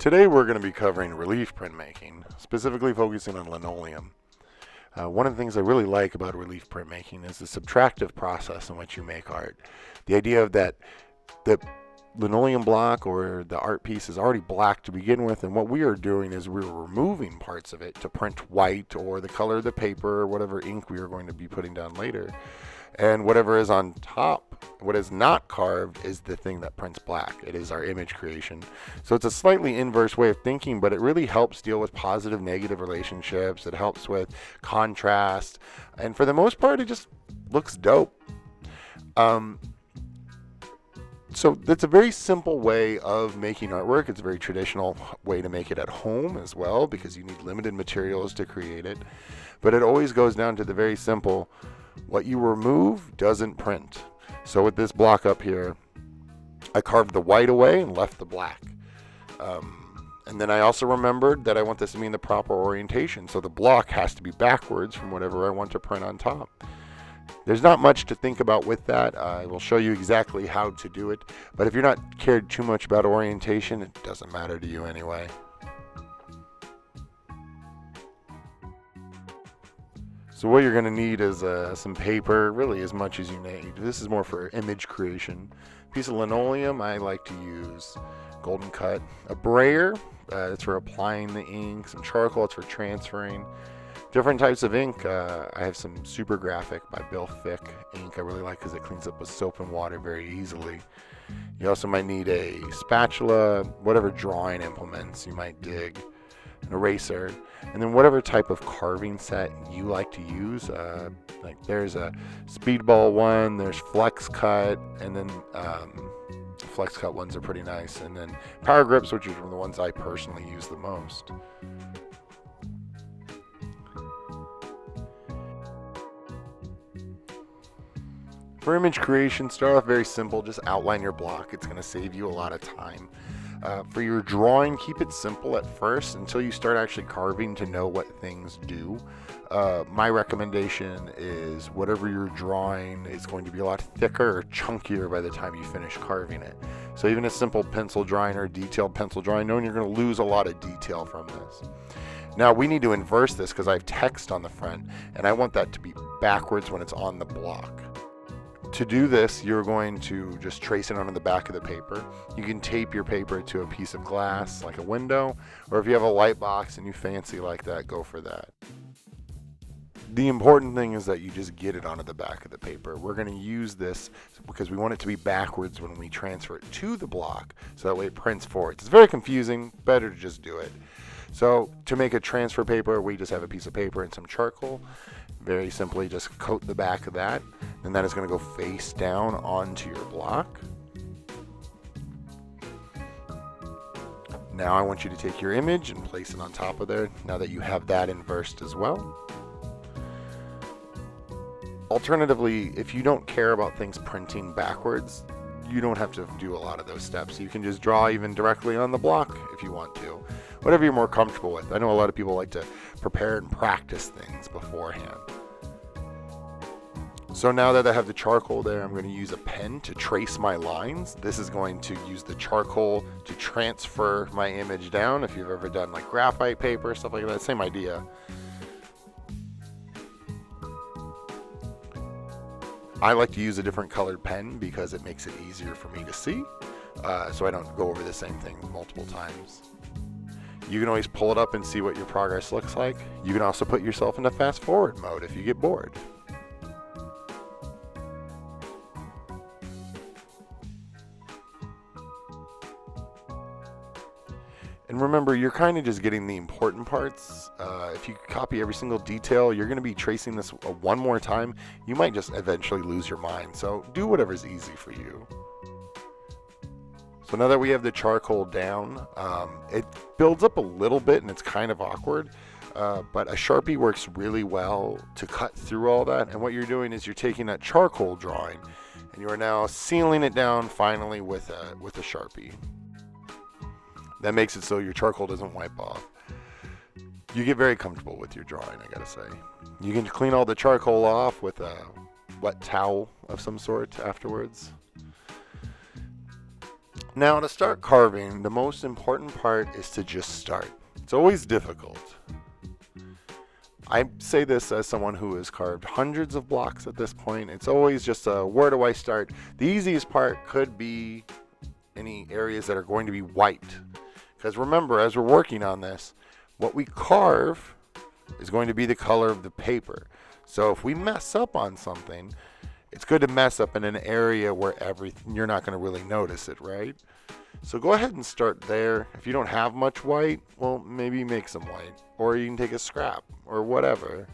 Today we're going to be covering relief printmaking, specifically focusing on linoleum. One of the things I really like about relief printmaking is the subtractive process in which you make art. The idea of that the linoleum block or the art piece is already black to begin with, and what we are doing is we're removing parts of it to print white or the color of the paper or whatever ink we are going to be putting down later. And whatever is on top, what is not carved, is the thing that prints black. It is our image creation. So it's a slightly inverse way of thinking, but it really helps deal with positive negative relationships. It helps with contrast, and for the most part it just looks dope. So that's a very simple way of making artwork. It's a very traditional way to make it at home as well, because you need limited materials to create it. But it always goes down to the very simple: what you remove doesn't print. So with this block up here, I carved the white away and left the black. And then I also remembered that I want this to be in the proper orientation. So the block has to be backwards from whatever I want to print on top. There's not much to think about with that. I will show you exactly how to do it. But if you're not cared too much about orientation, it doesn't matter to you anyway. So what you're going to need is some paper, really as much as you need. This is more for image creation. A piece of linoleum, I like to use golden cut. A brayer, that's for applying the ink. Some charcoal, it's for transferring. Different types of ink. I have some Super Graphic by Bill Fick ink I really like because it cleans up with soap and water very easily. You also might need a spatula, whatever drawing implements you might dig, an eraser, and then whatever type of carving set you like to use. Like there's a speedball one, there's flex cut, and then flex cut ones are pretty nice, and then power grips, which are the ones I personally use the most. For image creation, start off very simple. Just outline your block. It's going to save you a lot of time. For your drawing, keep it simple at first until you start actually carving to know what things do. My recommendation is whatever you're drawing is going to be a lot thicker or chunkier by the time you finish carving it. So even a simple pencil drawing or detailed pencil drawing, knowing you're going to lose a lot of detail from this. Now we need to inverse this because I have text on the front, and I want that to be backwards when it's on the block. To do this, you're going to just trace it onto the back of the paper. You can tape your paper to a piece of glass, like a window, or if you have a light box and you fancy like that, go for that. The important thing is that you just get it onto the back of the paper. We're going to use this because we want it to be backwards when we transfer it to the block, so that way it prints forward. It's very confusing, better to just do it. So to make a transfer paper, we just have a piece of paper and some charcoal. Very simply just coat the back of that, and that is going to go face down onto your block. Now I want you to take your image and place it on top of there, now that you have that inversed as well. Alternatively, if you don't care about things printing backwards, you don't have to do a lot of those steps. You can just draw even directly on the block if you want to. Whatever you're more comfortable with. I know a lot of people like to prepare and practice things beforehand. So now that I have the charcoal there, I'm going to use a pen to trace my lines. This is going to use the charcoal to transfer my image down. If you've ever done like graphite paper, stuff like that, same idea. I like to use a different colored pen because it makes it easier for me to see, so I don't go over the same thing multiple times. You can always pull it up and see what your progress looks like. You can also put yourself into fast forward mode if you get bored. And remember, you're kind of just getting the important parts. If you copy every single detail, you're going to be tracing this one more time. You might just eventually lose your mind. So do whatever's easy for you. So now that we have the charcoal down, it builds up a little bit and it's kind of awkward. But a Sharpie works really well to cut through all that. And what you're doing is you're taking that charcoal drawing and you are now sealing it down finally with a Sharpie. That makes it so your charcoal doesn't wipe off. You get very comfortable with your drawing, I gotta say. You can clean all the charcoal off with a wet towel of some sort afterwards. Now, to start carving, the most important part is to just start. It's always difficult. I say this as someone who has carved hundreds of blocks at this point. It's always just where do I start? The easiest part could be any areas that are going to be white. Because remember, as we're working on this, what we carve is going to be the color of the paper. So if we mess up on something, it's good to mess up in an area where you're not going to really notice it, right? So go ahead and start there. If you don't have much white, well, maybe make some white. Or you can take a scrap or whatever.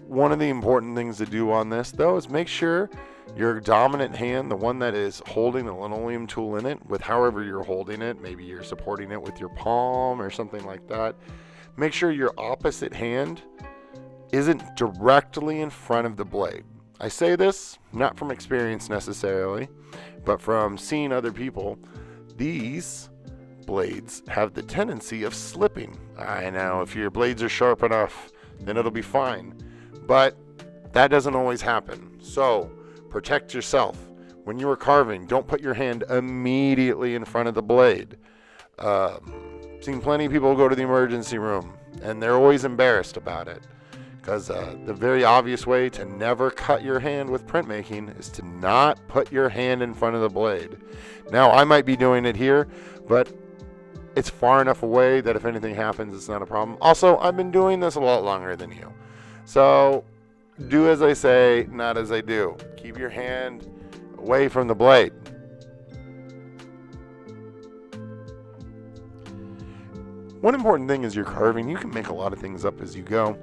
One of the important things to do on this, though, is make sure your dominant hand, the one that is holding the linoleum tool in it, with however you're holding it, maybe you're supporting it with your palm or something like that, make sure your opposite hand isn't directly in front of the blade. I say this not from experience necessarily, but from seeing other people. These blades have the tendency of slipping. I know, if your blades are sharp enough, then it'll be fine. But that doesn't always happen. So protect yourself. When you are carving, don't put your hand immediately in front of the blade. Seen plenty of people go to the emergency room, and they're always embarrassed about it. Because the very obvious way to never cut your hand with printmaking is to not put your hand in front of the blade. Now, I might be doing it here, but it's far enough away that if anything happens, it's not a problem. Also, I've been doing this a lot longer than you. So do as I say, not as I do. Keep your hand away from the blade. One important thing is you're carving. You can make a lot of things up as you go.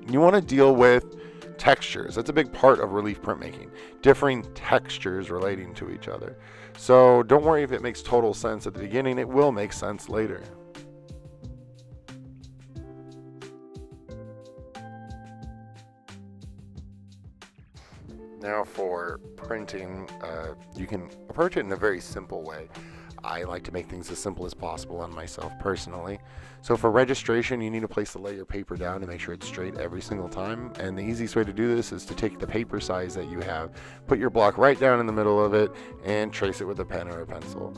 You want to deal with textures. That's a big part of relief printmaking. Differing textures relating to each other. So don't worry if it makes total sense at the beginning. It will make sense later. Now for printing, you can approach it in a very simple way. I like to make things as simple as possible on myself personally. So for registration, you need a place to lay your paper down to make sure it's straight every single time. And the easiest way to do this is to take the paper size that you have, put your block right down in the middle of it, and trace it with a pen or a pencil.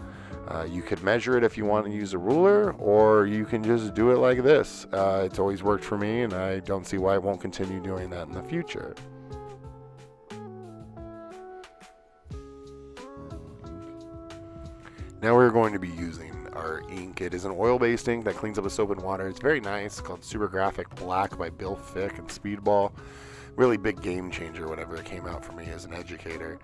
You could measure it if you want to use a ruler, or you can just do it like this. It's always worked for me, and I don't see why I won't continue doing that in the future. Now we're going to be using our ink. It is an oil-based ink that cleans up with soap and water. It's very nice. It's called Super Graphic Black by Bill Fick and Speedball. Really big game changer whenever it came out for me as an educator.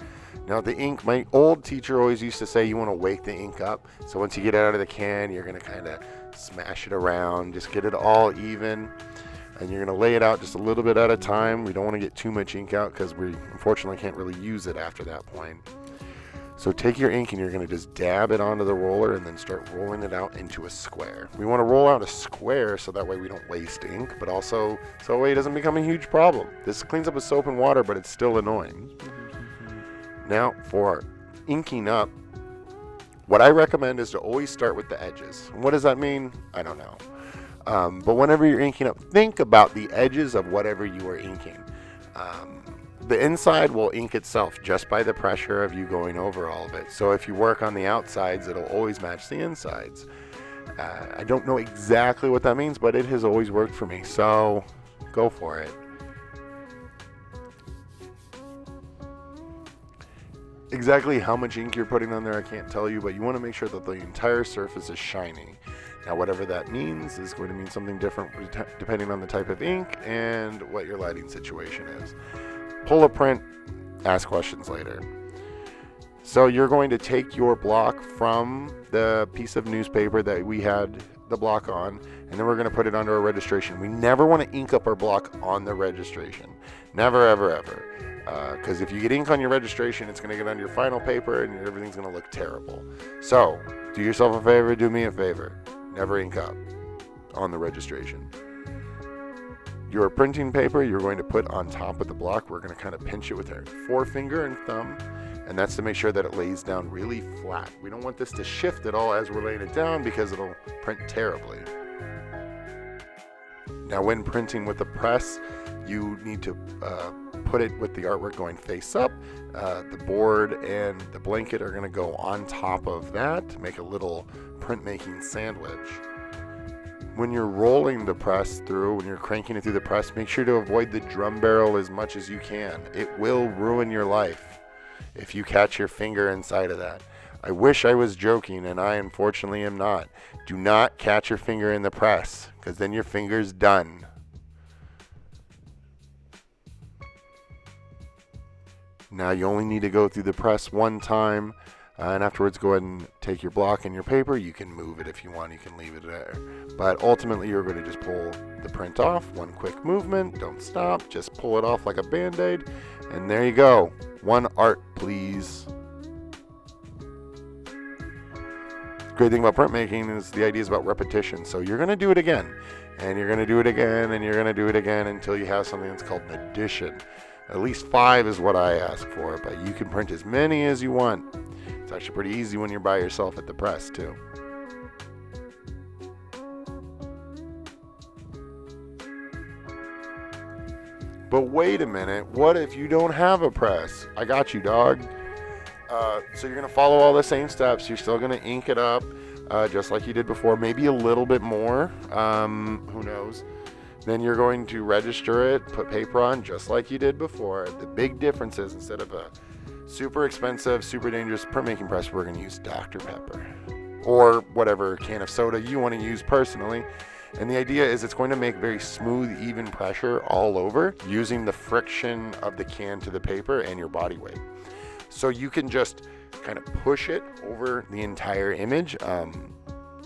Now the ink, my old teacher always used to say you want to wake the ink up. So once you get it out of the can, you're going to kind of smash it around, just get it all even. And you're going to lay it out just a little bit at a time. We don't want to get too much ink out because we unfortunately can't really use it after that point. So take your ink and you're going to just dab it onto the roller and then start rolling it out into a square. We want to roll out a square so that way we don't waste ink, but also so that way it doesn't become a huge problem. This cleans up with soap and water, but it's still annoying. Now for inking up, what I recommend is to always start with the edges. What does that mean? I don't know. But whenever you're inking up, think about the edges of whatever you are inking. The inside will ink itself just by the pressure of you going over all of it. So if you work on the outsides, it'll always match the insides. I don't know exactly what that means, but it has always worked for me. So go for it. Exactly how much ink you're putting on there, I can't tell you, but you want to make sure that the entire surface is shiny. Now, whatever that means is going to mean something different depending on the type of ink and what your lighting situation is. Pull a print, ask questions later. So you're going to take your block from the piece of newspaper that we had the block on, and then we're going to put it under a registration. We never want to ink up our block on the registration. Never, ever, ever. Because if you get ink on your registration, it's going to get on your final paper and everything's going to look terrible. So do yourself a favor, do me a favor. Never ink up on the registration. Your printing paper you're going to put on top of the block. We're going to kind of pinch it with our forefinger and thumb, and that's to make sure that it lays down really flat. We don't want this to shift at all as we're laying it down because it'll print terribly. Now when printing with the press, you need to put it with the artwork going face up. The board and the blanket are going to go on top of that to make a little printmaking sandwich. When you're rolling the press through, when you're cranking it through the press, make sure to avoid the drum barrel as much as you can. It will ruin your life if you catch your finger inside of that. I wish I was joking, and I unfortunately am not. Do not catch your finger in the press, because then your finger's done. Now you only need to go through the press one time, and afterwards go ahead and take your block and your paper. You can move it if you want, you can leave it there. But ultimately you're going to just pull the print off. One quick movement, don't stop, just pull it off like a band-aid, and there you go. One art, please. Great thing about printmaking is the idea is about repetition. So you're going to do it again, and you're going to do it again, and you're going to do it again until you have something that's called an addition. At least 5 is what I ask for, but you can print as many as you want. It's actually pretty easy when you're by yourself at the press too. But wait a minute, what if you don't have a press? I got you, dog. So you're going to follow all the same steps. You're still going to ink it up just like you did before, maybe a little bit more, who knows. Then you're going to register it, put paper on just like you did before. The big difference is instead of a super expensive, super dangerous printmaking press, we're going to use Dr. Pepper or whatever can of soda you want to use personally. And the idea is it's going to make very smooth, even pressure all over using the friction of the can to the paper and your body weight. So you can just kind of push it over the entire image.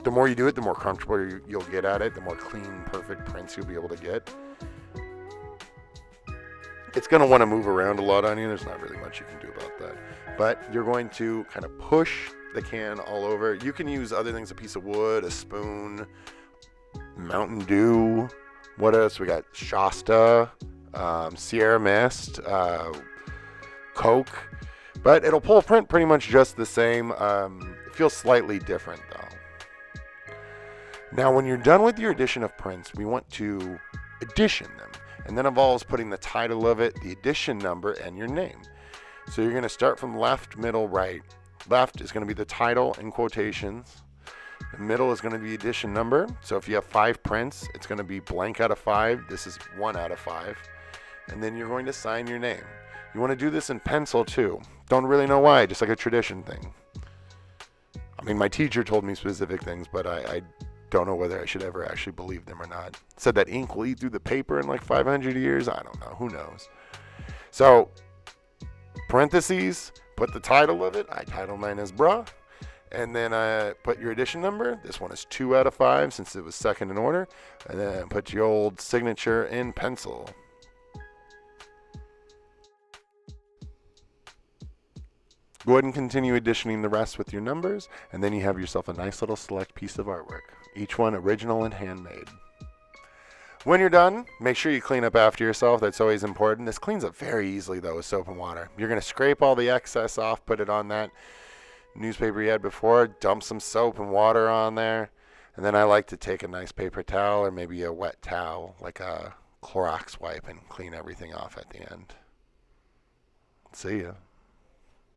The more you do it, the more comfortable you'll get at it, the more clean, perfect prints you'll be able to get. It's going to want to move around a lot on you. There's not really much you can do about that. But you're going to kind of push the can all over. You can use other things, a piece of wood, a spoon, Mountain Dew. What else? We got Shasta, Sierra Mist, Coke. But it'll pull print pretty much just the same. It feels slightly different though. Now when you're done with your edition of prints, we want to edition them. And that involves putting the title of it, the edition number, and your name. So you're going to start from left, middle, right. Left is going to be the title in quotations. The middle is going to be edition number. So if you have 5 prints, it's going to be blank out of 5. This is 1 out of 5. And then you're going to sign your name. You want to do this in pencil too. Don't really know why, just like a tradition thing. I mean, my teacher told me specific things, but I don't know whether I should ever actually believe them or not. Said that ink will eat through the paper in like 500 years. I don't know. Who knows? So, parentheses, put the title of it. I titled mine as Bruh. And then put your edition number. This one is 2 out of 5 since it was second in order. And then put your old signature in pencil. Go ahead and continue editioning the rest with your numbers, and then you have yourself a nice little select piece of artwork, each one original and handmade. When you're done, make sure you clean up after yourself. That's always important. This cleans up very easily though with soap and water. You're going to scrape all the excess off, put it on that newspaper you had before, dump some soap and water on there, and then I like to take a nice paper towel or maybe a wet towel, like a Clorox wipe, and clean everything off at the end. See ya.